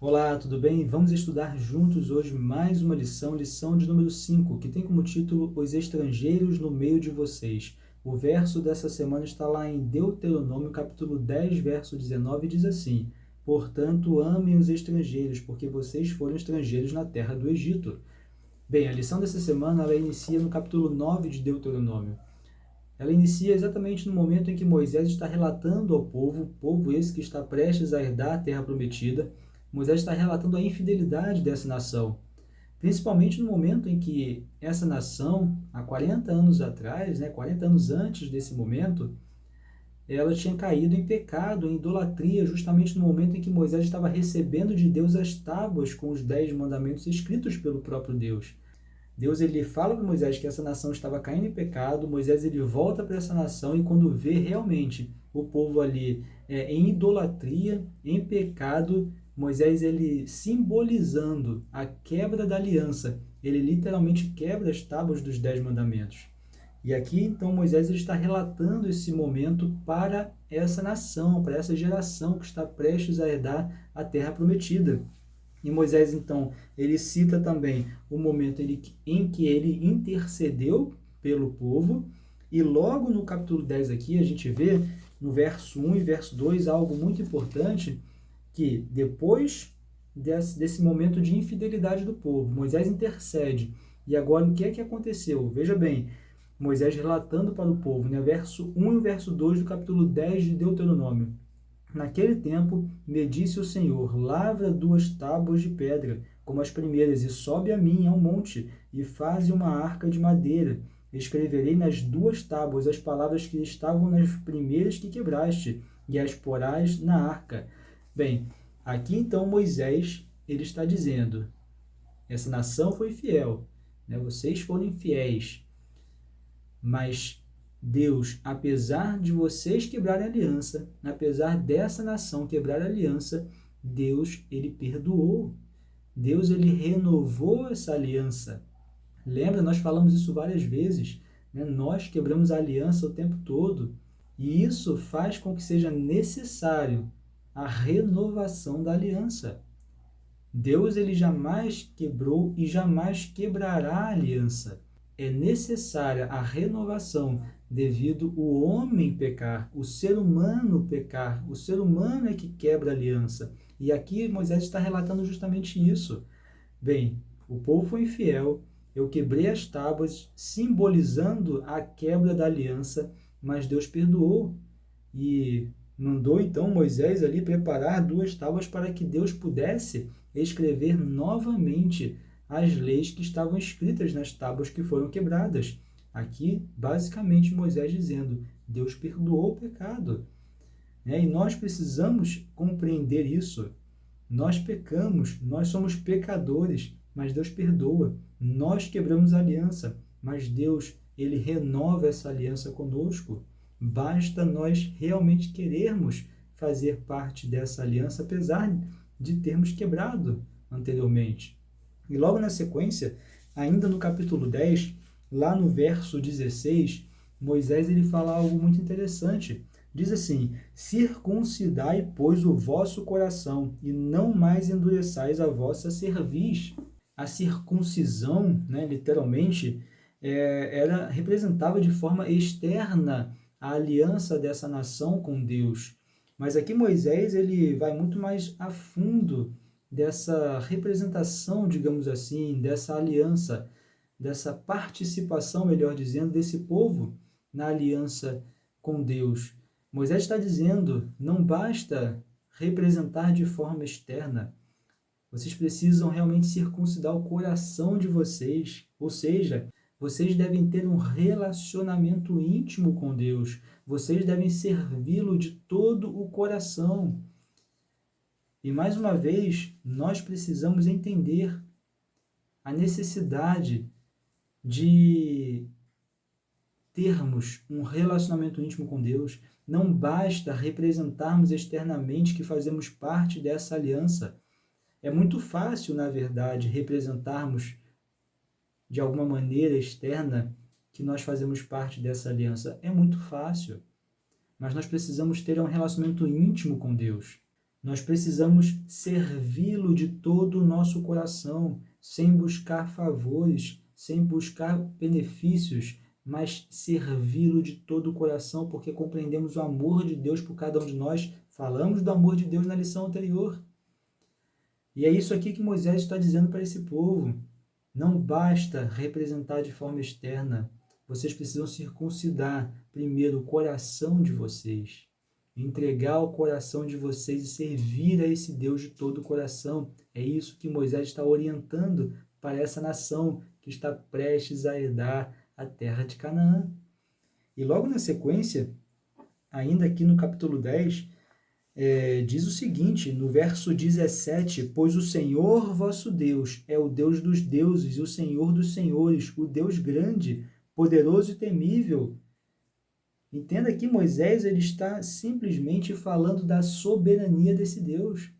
Olá, tudo bem? Vamos estudar juntos hoje mais uma lição de número 5, que tem como título Os estrangeiros no meio de vocês. O verso dessa semana está lá em Deuteronômio, capítulo 10, verso 19, e diz assim: Portanto, amem os estrangeiros, porque vocês foram estrangeiros na terra do Egito. Bem, a lição dessa semana ela inicia no capítulo 9 de Deuteronômio. Ela inicia exatamente no momento em que Moisés está relatando ao povo esse que está prestes a herdar a terra prometida. Moisés está relatando a infidelidade dessa nação, principalmente no momento em que essa nação, há 40 anos atrás, 40 anos antes desse momento, ela tinha caído em pecado, em idolatria, justamente no momento em que Moisés estava recebendo de Deus as tábuas com os 10 mandamentos escritos pelo próprio Deus. Deus ele fala para Moisés que essa nação estava caindo em pecado. Moisés ele volta para essa nação e quando vê realmente o povo ali em idolatria, em pecado, Moisés ele simbolizando a quebra da aliança, ele literalmente quebra as tábuas dos 10 mandamentos. E aqui então Moisés ele está relatando esse momento para essa nação, para essa geração que está prestes a herdar a terra prometida. E Moisés, então, ele cita também o momento em que ele intercedeu pelo povo. E logo no capítulo 10 aqui, a gente vê no verso 1 e verso 2 algo muito importante, que depois desse momento de infidelidade do povo, Moisés intercede. E agora o que é que aconteceu? Veja bem, Moisés relatando para o povo, verso 1 e o verso 2 do capítulo 10 de Deuteronômio. Naquele tempo, me disse o Senhor, lavra 2 tábuas de pedra, como as primeiras, e sobe a mim ao monte, e faze uma arca de madeira. Escreverei nas 2 tábuas as palavras que estavam nas primeiras que quebraste, e as porás na arca. Bem, aqui então Moisés, ele está dizendo, essa nação foi fiel, vocês foram infiéis, mas Deus, apesar de vocês quebrarem a aliança, apesar dessa nação quebrar a aliança, Deus, ele perdoou. Deus, ele renovou essa aliança. Lembra, nós falamos isso várias vezes, Nós quebramos a aliança o tempo todo. E isso faz com que seja necessário a renovação da aliança. Deus, ele jamais quebrou e jamais quebrará a aliança. É necessária a renovação devido o homem pecar, o ser humano pecar. O ser humano é que quebra a aliança. E aqui Moisés está relatando justamente isso. Bem, o povo foi infiel, eu quebrei as tábuas, simbolizando a quebra da aliança, mas Deus perdoou. E mandou então Moisés ali preparar 2 tábuas para que Deus pudesse escrever novamente as leis que estavam escritas nas tábuas que foram quebradas. Aqui, basicamente, Moisés dizendo, Deus perdoou o pecado. E nós precisamos compreender isso. Nós pecamos, nós somos pecadores, mas Deus perdoa. Nós quebramos a aliança, mas Deus, ele renova essa aliança conosco. Basta nós realmente querermos fazer parte dessa aliança, apesar de termos quebrado anteriormente. E logo na sequência, ainda no capítulo 10, lá no verso 16, Moisés ele fala algo muito interessante. Diz assim, circuncidai, pois, o vosso coração, e não mais endureçais a vossa cerviz. A circuncisão, literalmente, representava de forma externa a aliança dessa nação com Deus. Mas aqui Moisés ele vai muito mais a fundo dessa representação, digamos assim, dessa aliança, dessa participação, melhor dizendo, desse povo na aliança com Deus. Moisés está dizendo, não basta representar de forma externa, vocês precisam realmente circuncidar o coração de vocês, ou seja, vocês devem ter um relacionamento íntimo com Deus, vocês devem servi-lo de todo o coração. E mais uma vez, nós precisamos entender a necessidade de termos um relacionamento íntimo com Deus. Não basta representarmos externamente que fazemos parte dessa aliança. É muito fácil, na verdade, representarmos de alguma maneira externa que nós fazemos parte dessa aliança. É muito fácil. Mas nós precisamos ter um relacionamento íntimo com Deus. Nós precisamos servi-lo de todo o nosso coração, sem buscar favores, sem buscar benefícios, mas servi-lo de todo o coração, porque compreendemos o amor de Deus por cada um de nós. Falamos do amor de Deus na lição anterior. E é isso aqui que Moisés está dizendo para esse povo. Não basta representar de forma externa. Vocês precisam circuncidar primeiro o coração de vocês. Entregar o coração de vocês e servir a esse Deus de todo o coração. É isso que Moisés está orientando para essa nação que está prestes a herdar a terra de Canaã. E logo na sequência, ainda aqui no capítulo 10, diz o seguinte, no verso 17, pois o Senhor vosso Deus é o Deus dos deuses e o Senhor dos senhores, o Deus grande, poderoso e temível. Entenda que Moisés ele está simplesmente falando da soberania desse Deus.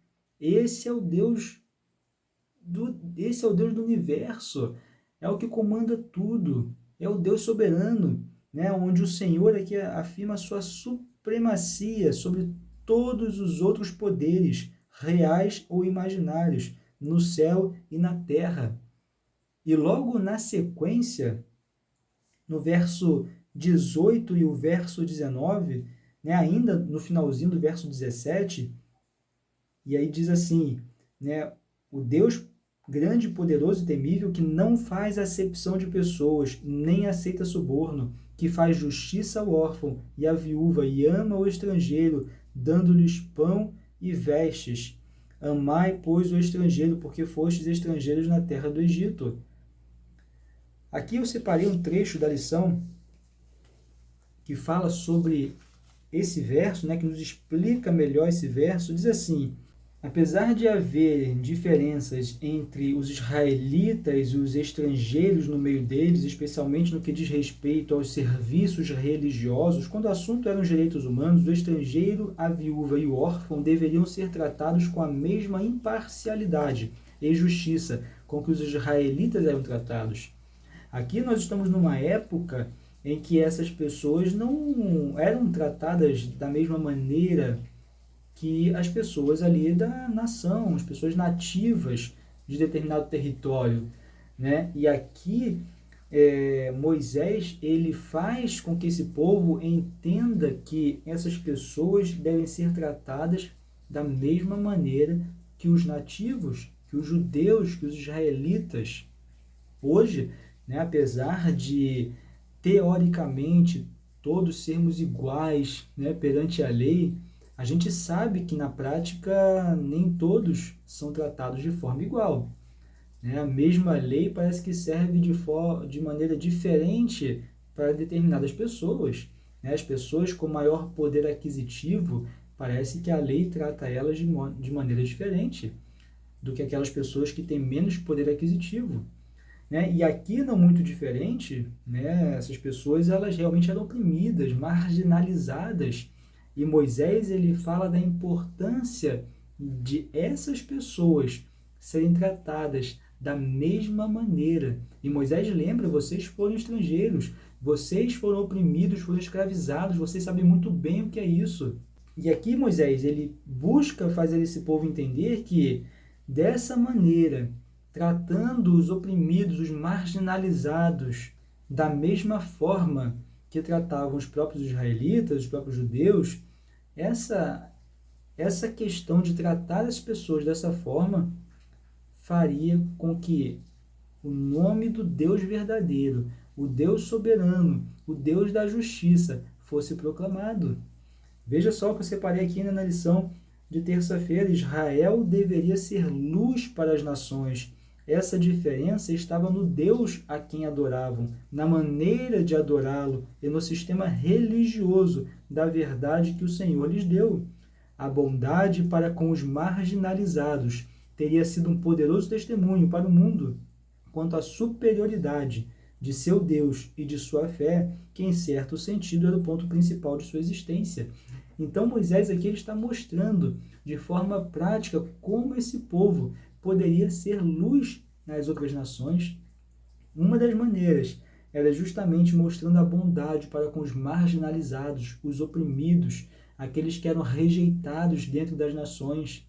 Esse é o Deus do universo, é o que comanda tudo, é o Deus soberano, né? Onde o Senhor aqui afirma a sua supremacia sobre todos os outros poderes, reais ou imaginários, no céu e na terra. E logo na sequência, no verso 18 e o verso 19, né, ainda no finalzinho do verso 17, e aí diz assim, né, o Deus grande, poderoso e temível, que não faz acepção de pessoas, nem aceita suborno, que faz justiça ao órfão e à viúva, e ama o estrangeiro, dando-lhes pão e vestes. Amai, pois, o estrangeiro, porque fostes estrangeiros na terra do Egito. Aqui eu separei um trecho da lição que fala sobre esse verso, né, que nos explica melhor esse verso. Diz assim: apesar de haver diferenças entre os israelitas e os estrangeiros no meio deles, especialmente no que diz respeito aos serviços religiosos, quando o assunto eram os direitos humanos, o estrangeiro, a viúva e o órfão deveriam ser tratados com a mesma imparcialidade e justiça com que os israelitas eram tratados. Aqui nós estamos numa época em que essas pessoas não eram tratadas da mesma maneira que as pessoas ali da nação, as pessoas nativas de determinado território, né? E aqui Moisés ele faz com que esse povo entenda que essas pessoas devem ser tratadas da mesma maneira que os nativos, que os judeus, que os israelitas. Hoje, né, apesar de teoricamente todos sermos iguais, né, perante a lei, a gente sabe que na prática nem todos são tratados de forma igual, né? A mesma lei parece que serve de maneira diferente para determinadas pessoas, né? As pessoas com maior poder aquisitivo, parece que a lei trata elas de maneira diferente do que aquelas pessoas que têm menos poder aquisitivo, né? E aqui não muito diferente, né? Essas pessoas elas realmente eram oprimidas, marginalizadas, e Moisés ele fala da importância de essas pessoas serem tratadas da mesma maneira. E Moisés lembra, vocês foram estrangeiros, vocês foram oprimidos, foram escravizados, vocês sabem muito bem o que é isso. E aqui Moisés ele busca fazer esse povo entender que dessa maneira, tratando os oprimidos, os marginalizados, da mesma forma que tratavam os próprios israelitas, os próprios judeus, essa questão de tratar as pessoas dessa forma faria com que o nome do Deus verdadeiro, o Deus soberano, o Deus da justiça, fosse proclamado. Veja só o que eu separei aqui na lição de terça-feira. Israel deveria ser luz para as nações. Essa diferença estava no Deus a quem adoravam, na maneira de adorá-lo e no sistema religioso da verdade que o Senhor lhes deu. A bondade para com os marginalizados teria sido um poderoso testemunho para o mundo quanto à superioridade de seu Deus e de sua fé, que em certo sentido era o ponto principal de sua existência. Então Moisés aqui ele está mostrando de forma prática como esse povo poderia ser luz nas outras nações. Uma das maneiras era justamente mostrando a bondade para com os marginalizados, os oprimidos, aqueles que eram rejeitados dentro das nações,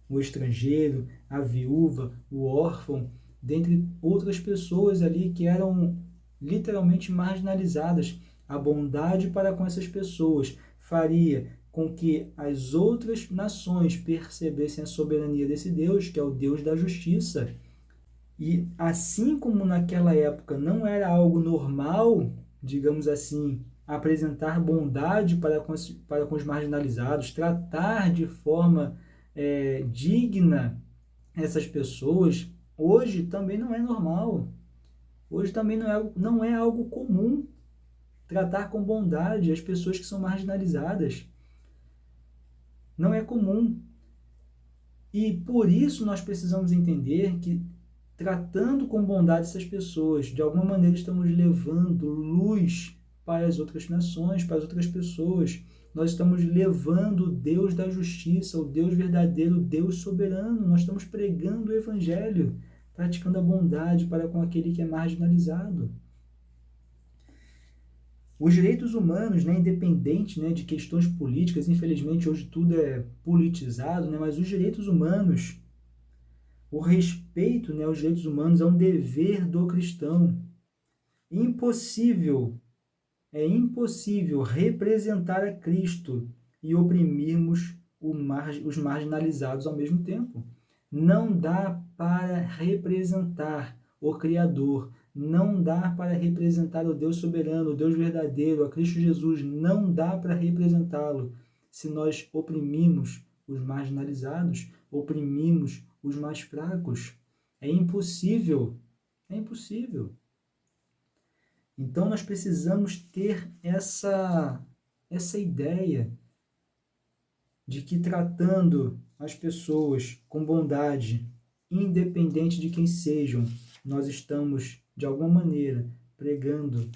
o estrangeiro, a viúva, o órfão, dentre outras pessoas ali que eram literalmente marginalizadas. A bondade para com essas pessoas faria com que as outras nações percebessem a soberania desse Deus, que é o Deus da justiça. E assim como naquela época não era algo normal, digamos assim, apresentar bondade para com os marginalizados, tratar de forma digna essas pessoas, hoje também não é normal. Hoje também não é algo comum tratar com bondade as pessoas que são marginalizadas. Não é comum. E por isso nós precisamos entender que, tratando com bondade essas pessoas, de alguma maneira estamos levando luz para as outras nações, para as outras pessoas. Nós estamos levando o Deus da justiça, o Deus verdadeiro, o Deus soberano. Nós estamos pregando o Evangelho, praticando a bondade para com aquele que é marginalizado. Os direitos humanos, né, independente, né, de questões políticas, infelizmente hoje tudo é politizado, né, mas os direitos humanos, o respeito, né, aos direitos humanos é um dever do cristão. É impossível representar a Cristo e oprimirmos os marginalizados ao mesmo tempo. Não dá para representar o Criador, não dá para representar o Deus soberano, o Deus verdadeiro, a Cristo Jesus, não dá para representá-lo se nós oprimimos os marginalizados, oprimimos os mais fracos. É impossível, é impossível. Então nós precisamos ter essa ideia de que tratando as pessoas com bondade, independente de quem sejam, nós estamos, de alguma maneira, pregando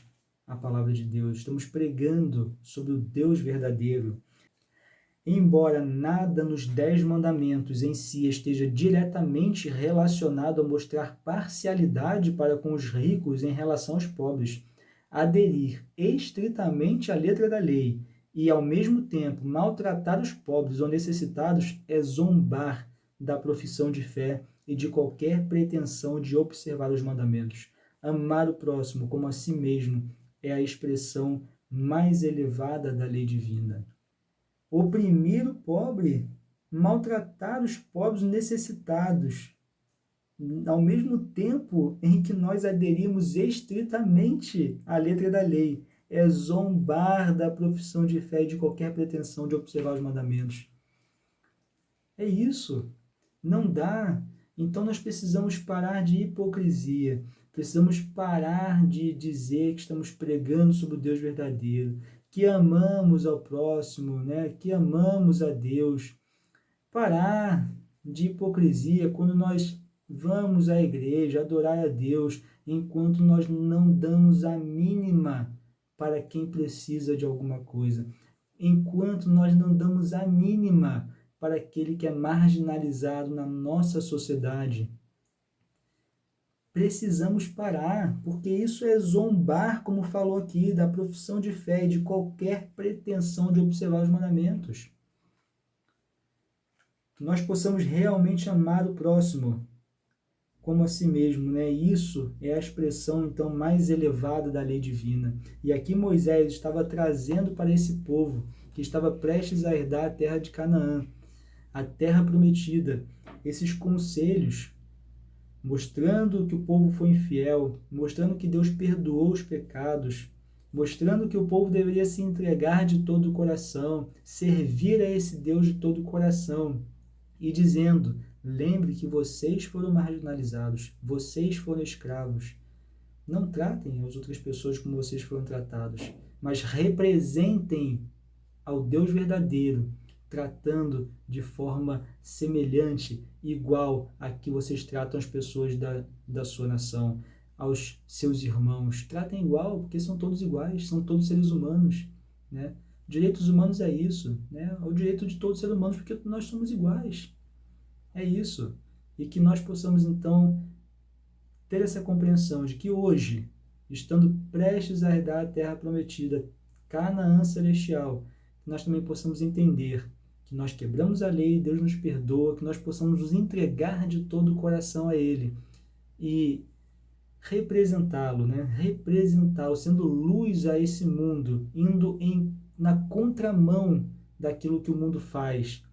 a palavra de Deus, estamos pregando sobre o Deus verdadeiro. Embora nada nos 10 mandamentos em si esteja diretamente relacionado a mostrar parcialidade para com os ricos em relação aos pobres, aderir estritamente à letra da lei e, ao mesmo tempo, maltratar os pobres ou necessitados é zombar da profissão de fé e de qualquer pretensão de observar os mandamentos. Amar o próximo como a si mesmo é a expressão mais elevada da lei divina. Oprimir o pobre, maltratar os pobres necessitados, ao mesmo tempo em que nós aderimos estritamente à letra da lei, é zombar da profissão de fé e de qualquer pretensão de observar os mandamentos. É isso. Não dá. Então nós precisamos parar de hipocrisia, precisamos parar de dizer que estamos pregando sobre o Deus verdadeiro, que amamos ao próximo, né? Que amamos a Deus. Parar de hipocrisia quando nós vamos à igreja adorar a Deus, enquanto nós não damos a mínima para quem precisa de alguma coisa, enquanto nós não damos a mínima para aquele que é marginalizado na nossa sociedade. Precisamos parar, porque isso é zombar, como falou aqui, da profissão de fé e de qualquer pretensão de observar os mandamentos. Que nós possamos realmente amar o próximo como a si mesmo, né? Isso é a expressão, então, mais elevada da lei divina. E aqui Moisés estava trazendo para esse povo, que estava prestes a herdar a terra de Canaã, a terra prometida, esses conselhos, mostrando que o povo foi infiel, mostrando que Deus perdoou os pecados, mostrando que o povo deveria se entregar de todo o coração, servir a esse Deus de todo o coração, e dizendo: lembre que vocês foram marginalizados, vocês foram escravos. Não tratem as outras pessoas como vocês foram tratados, mas representem ao Deus verdadeiro, tratando de forma semelhante, igual a que vocês tratam as pessoas da sua nação, aos seus irmãos. Tratem igual, porque são todos iguais, são todos seres humanos, né? Direitos humanos é isso, né? É o direito de todos os seres humanos, porque nós somos iguais. É isso. E que nós possamos, então, ter essa compreensão de que hoje, estando prestes a herdar a terra prometida, Canaã celestial, nós também possamos entender que nós quebramos a lei, Deus nos perdoa, que nós possamos nos entregar de todo o coração a Ele e representá-lo, né? Representá-lo, sendo luz a esse mundo, indo na contramão daquilo que o mundo faz.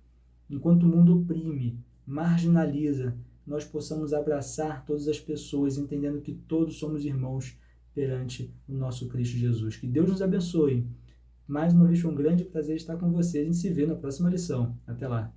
Enquanto o mundo oprime, marginaliza, nós possamos abraçar todas as pessoas, entendendo que todos somos irmãos perante o nosso Cristo Jesus. Que Deus nos abençoe. Mais uma vez foi um grande prazer estar com vocês. A gente se vê na próxima lição. Até lá.